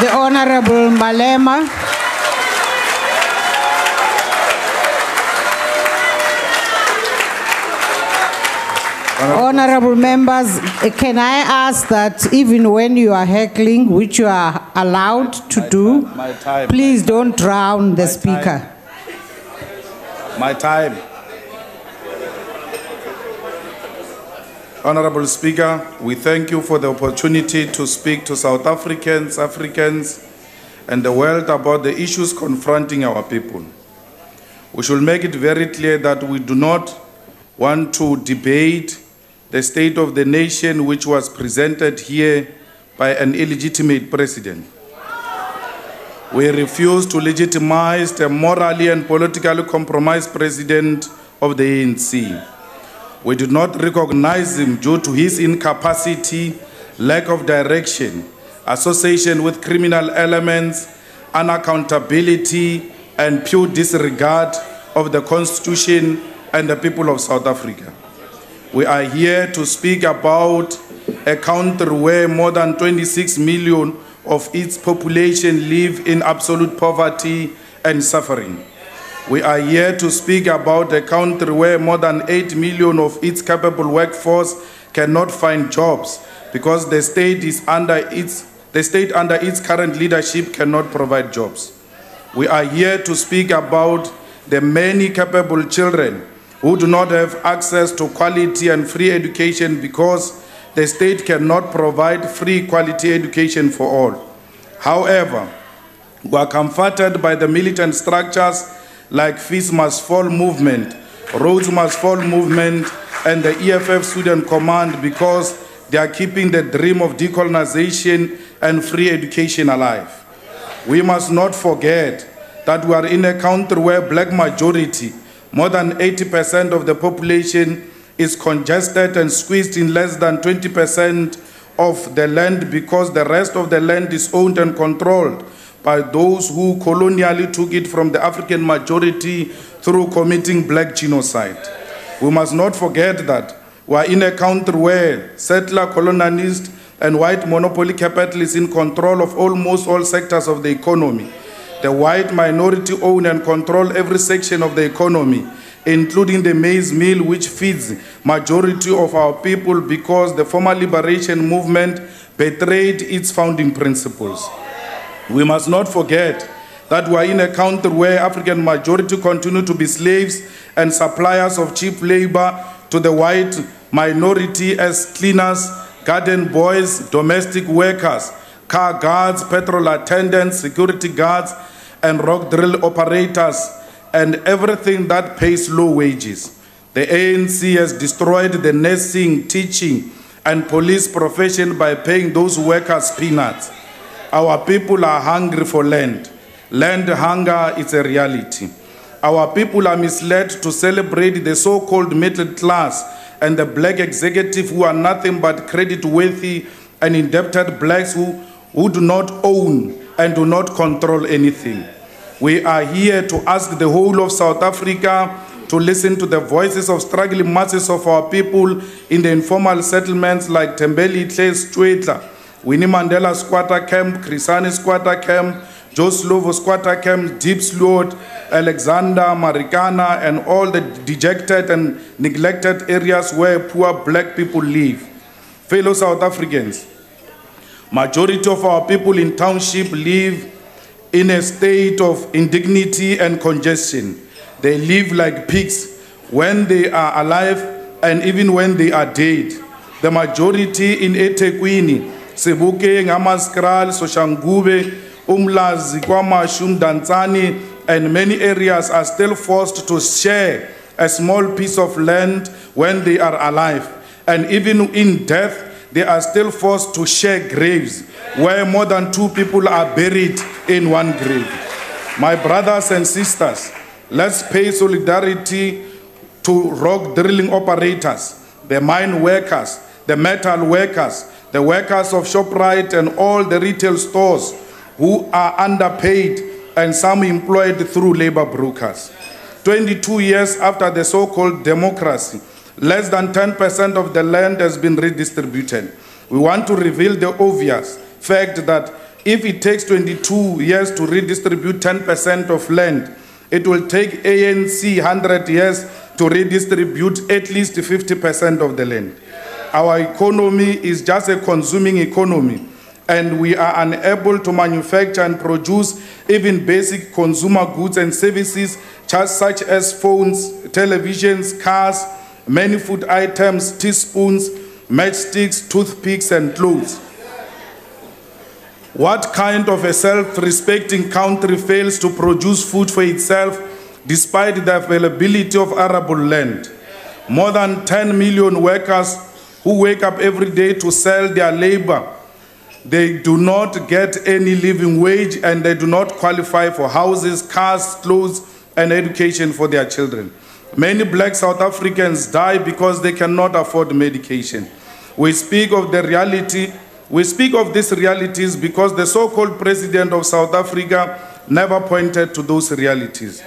The Honorable Malema. Honorable members, can I ask that even when you are heckling, which you are allowed to do, please don't drown the speaker. My time. Honorable Speaker, we thank you for the opportunity to speak to South Africans, Africans, and the world about the issues confronting our people. We should make it very clear that we do not want to debate the state of the nation which was presented here by an illegitimate president. We refuse to legitimize the morally and politically compromised president of the ANC. We do not recognize him due to his incapacity, lack of direction, association with criminal elements, unaccountability, and pure disregard of the Constitution and the people of South Africa. We are here to speak about a country where more than 26 million of its population live in absolute poverty and suffering. We are here to speak about a country where more than 8 million of its capable workforce cannot find jobs because the state under its current leadership cannot provide jobs. We are here to speak about the many capable children who do not have access to quality and free education because the state cannot provide free quality education for all. However, we are comforted by the militant structures like Fees Must Fall movement, Roads Must Fall movement, and the EFF Student Command because they are keeping the dream of decolonization and free education alive. We must not forget that we are in a country where black majority, more than 80% of the population, is congested and squeezed in less than 20% of the land because the rest of the land is owned and controlled by those who colonially took it from the African majority through committing black genocide. We must not forget that we are in a country where settler colonialists and white monopoly capitalists in control of almost all sectors of the economy. The white minority own and control every section of the economy, including the maize mill which feeds majority of our people because the former liberation movement betrayed its founding principles. We must not forget that we are in a country where African majority continue to be slaves and suppliers of cheap labor to the white minority as cleaners, garden boys, domestic workers, car guards, petrol attendants, security guards, and rock drill operators, and everything that pays low wages. The ANC has destroyed the nursing, teaching, and police profession by paying those workers peanuts. Our people are hungry for land. Land hunger is a reality. Our people are misled to celebrate the so-called middle class and the black executive who are nothing but credit-worthy and indebted blacks who do not own and do not control anything. We are here to ask the whole of South Africa to listen to the voices of struggling masses of our people in the informal settlements like Tembeli, Twetla, Winnie Mandela Squatter Camp, Krisani Squatter Camp, Joe Slovo Squatter Camp, Deep Sloot, Alexander, Marikana, and all the dejected and neglected areas where poor black people live. Fellow South Africans, majority of our people in township live in a state of indignity and congestion. They live like pigs when they are alive and even when they are dead. The majority in eThekwini, Sebokeng, Amaskral, Soshangube, Umlazi, KwaMashu, Dantsane, and many areas are still forced to share a small piece of land when they are alive. And even in death, they are still forced to share graves where more than 2 people are buried in one grave. My brothers and sisters, let's pay solidarity to rock drilling operators, the mine workers, the metal workers, the workers of ShopRite and all the retail stores who are underpaid and some employed through labor brokers. 22 years after the so-called democracy, less than 10% of the land has been redistributed. We want to reveal the obvious fact that If it takes 22 years to redistribute 10% of land, it will take ANC 100 years to redistribute at least 50% of the land. Our economy is just a consuming economy, and we are unable to manufacture and produce even basic consumer goods and services such as phones, televisions, cars, many food items, teaspoons, matchsticks, toothpicks, and clothes. What kind of a self-respecting country fails to produce food for itself despite the availability of arable land? More than 10 million workers who wake up every day to sell their labor, they do not get any living wage, and they do not qualify for houses, cars, clothes, and education for their children. Many black South Africans die because they cannot afford medication. We speak of these realities because the so-called president of South Africa never pointed to those realities.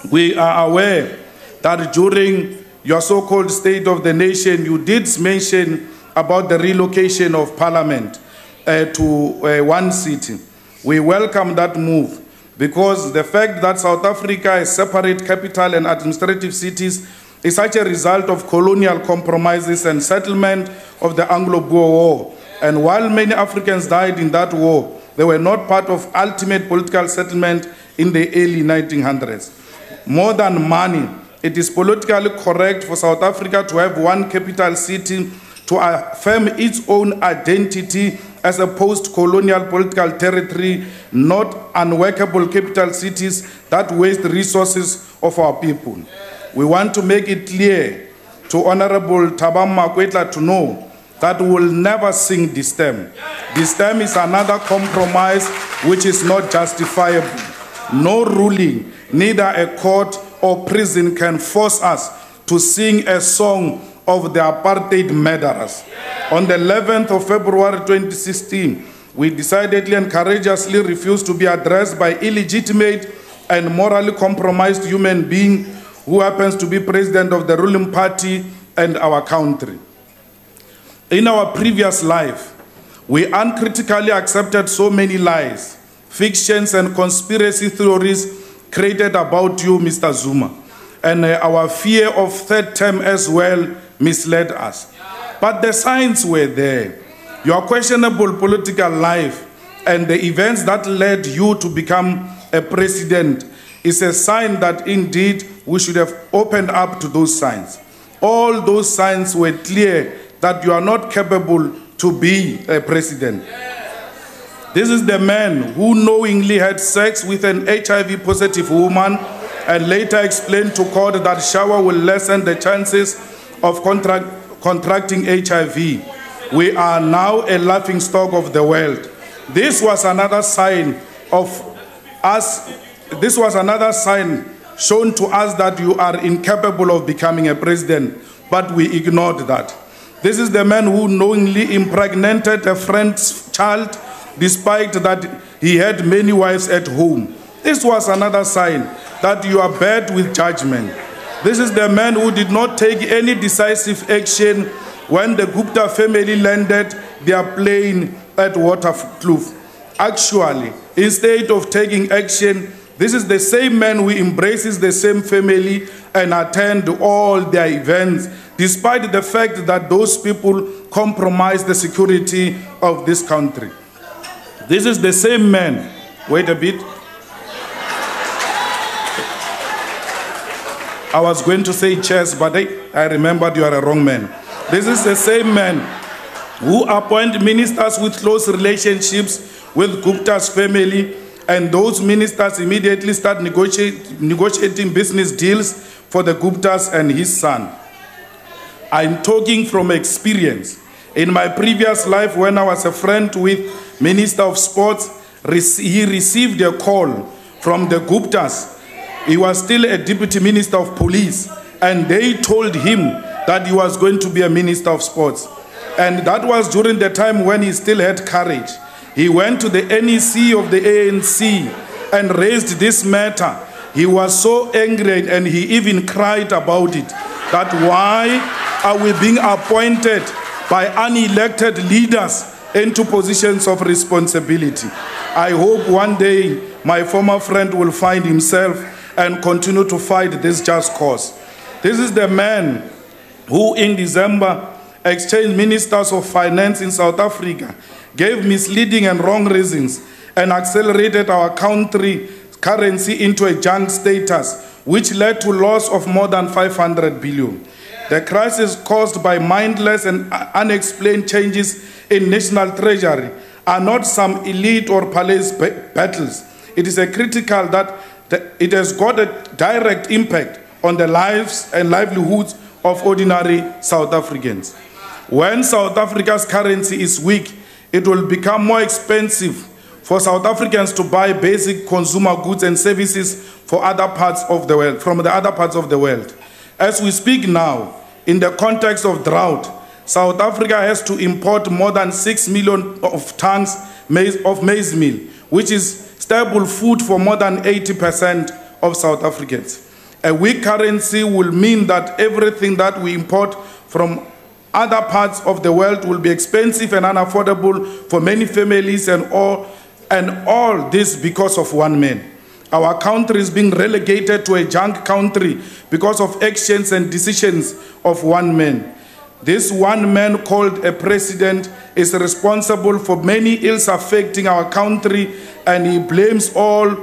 We are aware that during your so-called State of the Nation, you did mention about the relocation of Parliament to one city. We welcome that move because the fact that South Africa has separate capital and administrative cities is such a result of colonial compromises and settlement of the Anglo-Boer War. And while many Africans died in that war, they were not part of ultimate political settlement in the early 1900s. More than money, it is politically correct for South Africa to have one capital city to affirm its own identity as a post-colonial political territory, not unworkable capital cities that waste resources of our people. We want to make it clear to Honorable Thabang Makwetla to know that we will never sing this term. This term is another compromise which is not justifiable. No ruling, neither a court or prison can force us to sing a song of the apartheid murderers. On the 11th of February 2016, we decidedly and courageously refused to be addressed by illegitimate and morally compromised human being who happens to be president of the ruling party and our country. In our previous life, we uncritically accepted so many lies, fictions, and conspiracy theories created about you, Mr. Zuma. And our fear of third term as well misled us. But the signs were there. Your questionable political life and the events that led you to become a president is a sign that indeed we should have opened up to those signs. All those signs were clear that you are not capable to be a president. This is the man who knowingly had sex with an HIV-positive woman and later explained to court that shower will lessen the chances of contracting HIV. We are now a laughingstock of the world. This was another sign of us. This was another sign shown to us that you are incapable of becoming a president, but we ignored that. This is the man who knowingly impregnated a friend's child despite that he had many wives at home. This was another sign that you are bad with judgment. This is the man who did not take any decisive action when the Gupta family landed their plane at Waterkloof. Actually, instead of taking action, this is the same man who embraces the same family and attend all their events, despite the fact that those people compromise the security of this country. This is the same man. Wait a bit. I was going to say chess, but I remembered you are a wrong man. This is the same man who appoint ministers with close relationships with Gupta's family, and those ministers immediately start negotiating business deals for the Guptas and his son. I'm talking from experience. In my previous life, when I was a friend with Minister of Sports, he received a call from the Guptas. He was still a deputy minister of police, and they told him that he was going to be a minister of sports. And that was during the time when he still had courage. He went to the NEC of the ANC and raised this matter. He was so angry and he even cried about it, that why are we being appointed by unelected leaders into positions of responsibility. I hope one day my former friend will find himself and continue to fight this just cause. This is the man who in December exchanged ministers of finance in South Africa, gave misleading and wrong reasons, and accelerated our country currency into a junk status, which led to loss of more than 500 billion. The crisis caused by mindless and unexplained changes in national treasury are not some elite or palace battles. It is a critical that it has got a direct impact on the lives and livelihoods of ordinary South Africans. When South Africa's currency is weak, it will become more expensive for South Africans to buy basic consumer goods and services for other parts of the world, from the other parts of the world. As we speak now, in the context of drought, South Africa has to import more than 6 million of tons of maize meal, which is staple food for more than 80% of South Africans. A weak currency will mean that everything that we import from other parts of the world will be expensive and unaffordable for many families, and all this because of one man. Our country is being relegated to a junk country because of actions and decisions of one man. This one man called a president is responsible for many ills affecting our country, and he blames all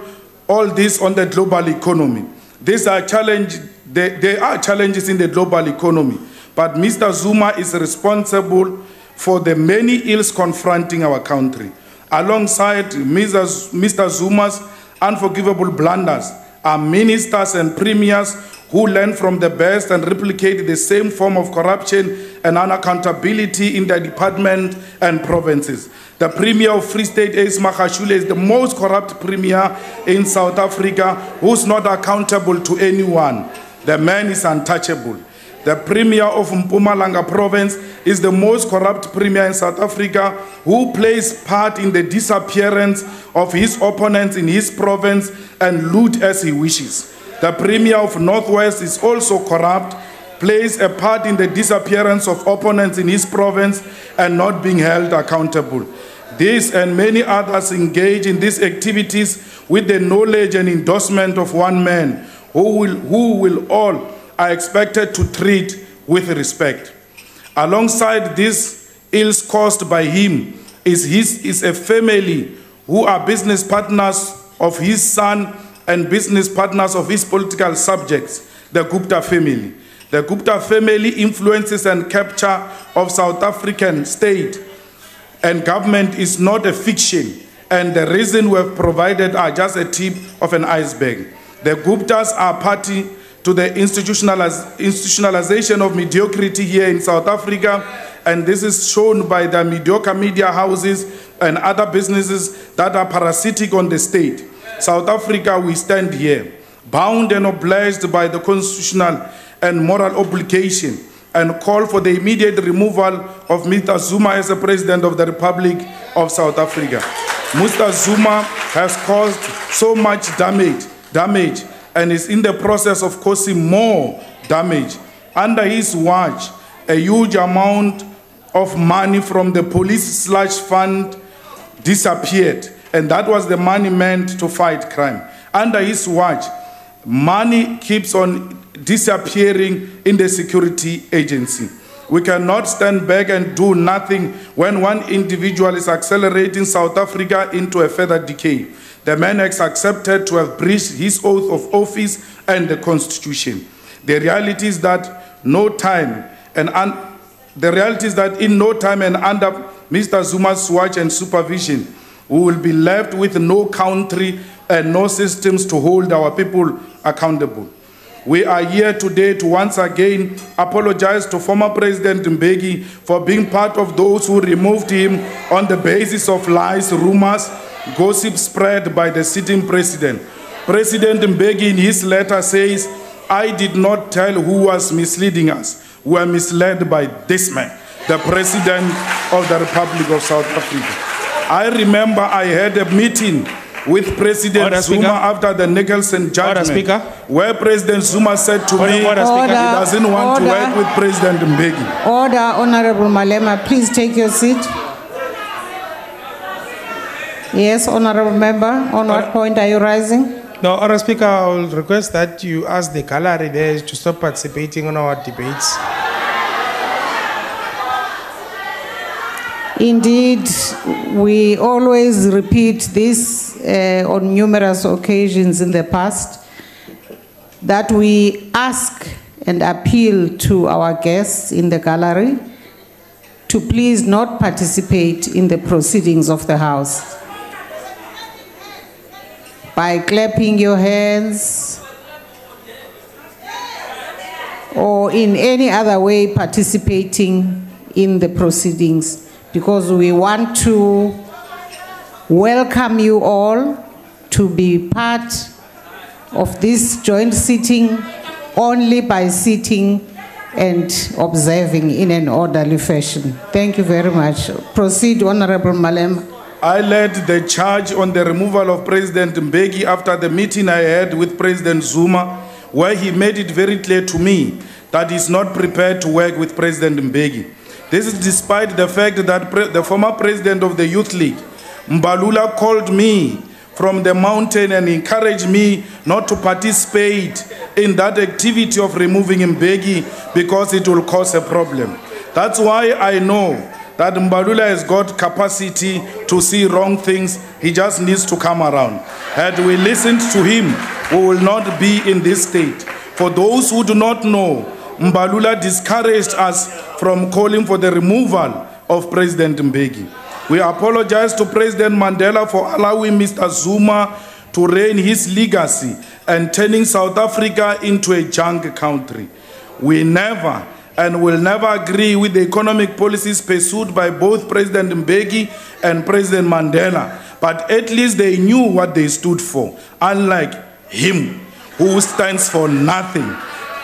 this on the global economy. There are challenges in the global economy, but Mr. Zuma is responsible for the many ills confronting our country. Alongside Mr. Zuma's unforgivable blunders are ministers and premiers who learn from the best and replicate the same form of corruption and unaccountability in their department and provinces. The Premier of Free State, Ace Magashule, is the most corrupt Premier in South Africa, who's not accountable to anyone. The man is untouchable. The Premier of Mpumalanga Province is the most corrupt Premier in South Africa, who plays part in the disappearance of his opponents in his province and loot as he wishes. The Premier of Northwest is also corrupt, plays a part in the disappearance of opponents in his province and not being held accountable. This and many others engage in these activities with the knowledge and endorsement of one man who all are expected to treat with respect. Alongside these ills caused by him is a family who are business partners of his son and business partners of his political subjects, the Gupta family. The Gupta family influences and capture of South African state and government is not a fiction, and the reason we have provided are just a tip of an iceberg. The Guptas are party to the institutionalization of mediocrity here in South Africa, and this is shown by the mediocre media houses and other businesses that are parasitic on the state. South Africa, we stand here, bound and obliged by the constitutional and moral obligation, and call for the immediate removal of Mr. Zuma as the President of the Republic of South Africa. Mr. Zuma has caused so much damage and is in the process of causing more damage. Under his watch, a huge amount of money from the police /fund disappeared, and that was the money meant to fight crime. Under his watch, money keeps on disappearing in the security agency. We cannot stand back and do nothing when one individual is accelerating South Africa into a further decay. The man has accepted to have breached his oath of office and the Constitution. The reality is that in no time and under Mr. Zuma's watch and supervision, we will be left with no country and no systems to hold our people accountable. We are here today to once again apologize to former President Mbeki for being part of those who removed him on the basis of lies, rumors, gossip spread by the sitting president. President Mbeki in his letter says, "I did not tell who was misleading us. We were misled by this man, the President of the Republic of South Africa." I remember I had a meeting with President Zuma after the Nicholson judgment, where President Zuma said to me he doesn't want to work with President Mbeki. Order, Honorable Malema, please take your seat. Yes, Honorable Member, on what point are you rising? No, Honourable Speaker, I will request that you ask the gallery there to stop participating in our debates. Indeed, we always repeat this on numerous occasions in the past, that we ask and appeal to our guests in the gallery to please not participate in the proceedings of the House by clapping your hands or in any other way participating in the proceedings, because we want to welcome you all to be part of this joint sitting only by sitting and observing in an orderly fashion. Thank you very much. Proceed, Honorable Malema. I led the charge on the removal of President Mbeki after the meeting I had with President Zuma, where he made it very clear to me that he's not prepared to work with President Mbeki. This is despite the fact that the former president of the Youth League, Mbalula, called me from the mountain and encouraged me not to participate in that activity of removing Mbeki because it will cause a problem. That's why I know that Mbalula has got capacity to see wrong things. He just needs to come around. Had we listened to him, we will not be in this state. For those who do not know, Mbalula discouraged us from calling for the removal of President Mbeki. We apologize to President Mandela for allowing Mr. Zuma to reign his legacy and turning South Africa into a junk country. We never and will never agree with the economic policies pursued by both President Mbeki and President Mandela, but at least they knew what they stood for, unlike him, who stands for nothing,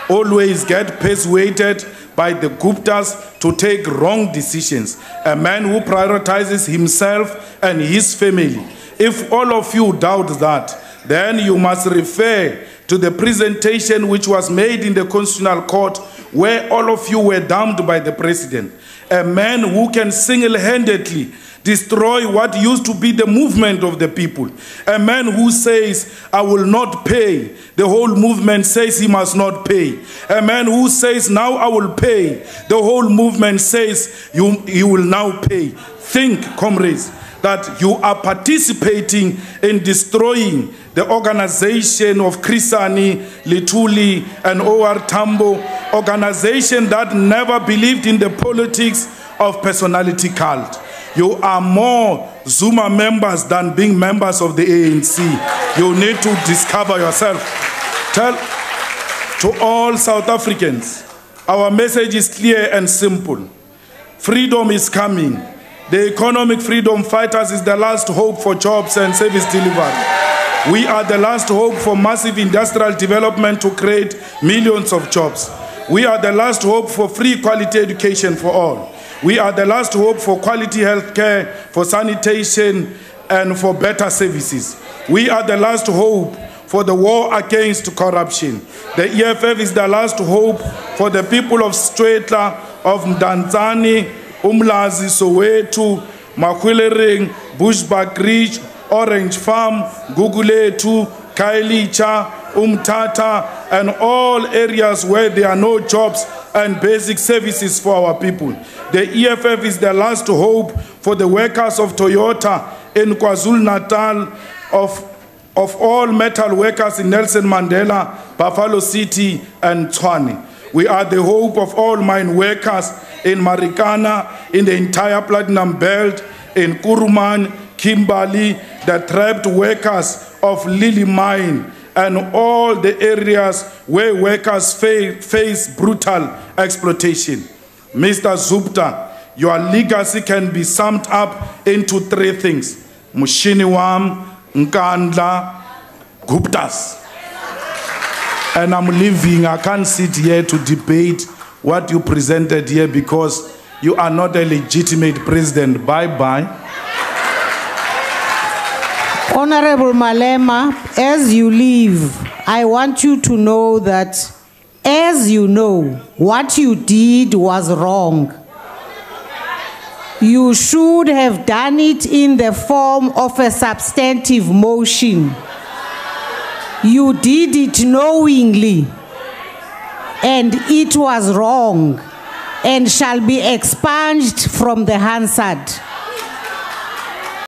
always get persuaded by the Guptas to take wrong decisions, a man who prioritizes himself and his family. If all of you doubt that, then you must refer to the presentation which was made in the Constitutional Court, where all of you were damned by the president. A man who can single-handedly destroy what used to be the movement of the people. A man who says, I will not pay. The whole movement says he must not pay. A man who says, now I will pay. The whole movement says, you will now pay. Think, comrades, that you are participating in destroying the organization of Krisani, Lituli, and O.R. Tambo, organization that never believed in the politics of personality cult. You are more Zuma members than being members of the ANC. You need to discover yourself. Tell to all South Africans, our message is clear and simple. Freedom is coming. The economic freedom fighters is the last hope for jobs and service delivery. We are the last hope for massive industrial development to create millions of jobs. We are the last hope for free quality education for all. We are the last hope for quality health care, for sanitation, and for better services. We are the last hope for the war against corruption. The EFF is the last hope for the people of Stretla, of Mdantsane, Umlazi, Soweto, Makwilering, Bushbuck Ridge, Orange Farm, Guguletu, Kailicha, Umtata, and all areas where there are no jobs and basic services for our people. The EFF is the last hope for the workers of Toyota in KwaZulu-Natal, of all metal workers in Nelson Mandela, Buffalo City, and Tshwane. We are the hope of all mine workers in Marikana, in the entire Platinum Belt, in Kuruman, Kimberley, the trapped workers of Lily Mine, and all the areas where workers face brutal exploitation. Mr. Zupta, your legacy can be summed up into three things: Mushiniwam, Nkandla, Guptas. And I'm leaving. I can't sit here to debate what you presented here because you are not a legitimate president. Bye-bye. Honorable Malema, as you leave, I want you to know that, as you know, what you did was wrong. You should have done it in the form of a substantive motion. You did it knowingly, and it was wrong, and shall be expunged from the Hansard.